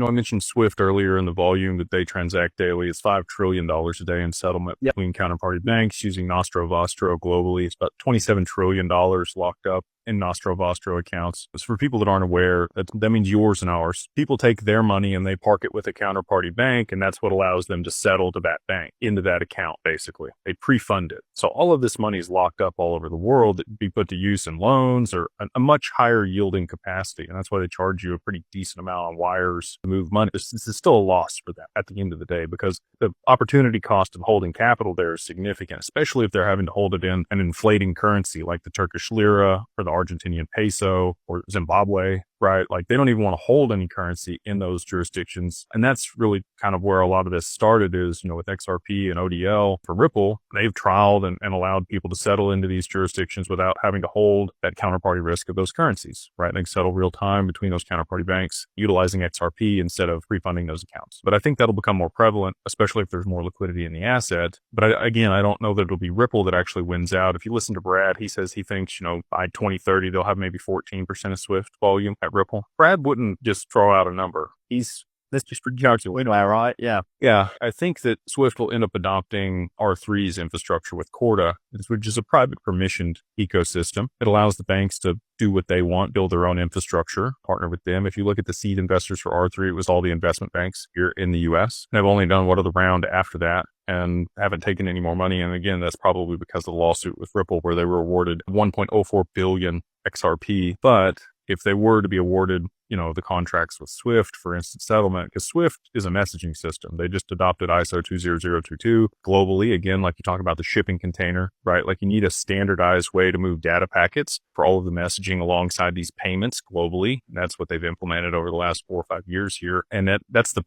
I mentioned Swift earlier, and the volume that they transact daily is $5 trillion a day in settlement Yep. between counterparty banks using Nostro Vostro globally. It's about $27 trillion locked up in Nostro Vostro accounts. It's for people that aren't aware, that means yours and ours. People take their money and they park it with a counterparty bank, and that's what allows them to settle to that bank, into that account, basically. They pre-fund it. So all of this money is locked up all over the world that can be put to use in loans or a much higher yielding capacity. And that's why they charge you a pretty decent amount on wires to move money. This is still a loss for them at the end of the day, because the opportunity cost of holding capital there is significant, especially if they're having to hold it in an inflating currency like the Turkish lira or the Argentinian peso or Zimbabwe, right? Like they don't even want to hold any currency in those jurisdictions. And that's really kind of where a lot of this started is, with XRP and ODL for Ripple, they've trialed and allowed people to settle into these jurisdictions without having to hold that counterparty risk of those currencies, right? They can settle real time between those counterparty banks utilizing XRP instead of refunding those accounts. But I think that'll become more prevalent, especially if there's more liquidity in the asset. But I don't know that it'll be Ripple that actually wins out. If you listen to Brad, he says he thinks, by 2030, they'll have maybe 14% of Swift volume at Ripple. Brad wouldn't just throw out a number. Let's just project it anyway, right? Yeah. Yeah. I think that Swift will end up adopting R3's infrastructure with Corda, which is a private permissioned ecosystem. It allows the banks to do what they want, build their own infrastructure, partner with them. If you look at the seed investors for R3, it was all the investment banks here in the US. And I've only done one other round after that and haven't taken any more money. And again, that's probably because of the lawsuit with Ripple where they were awarded 1.04 billion XRP. But if they were to be awarded, the contracts with Swift for instant settlement, because Swift is a messaging system. They just adopted ISO 20022 globally. Again, like you talk about the shipping container, right? Like you need a standardized way to move data packets for all of the messaging alongside these payments globally. And that's what they've implemented over the last 4 or 5 years here. And that's the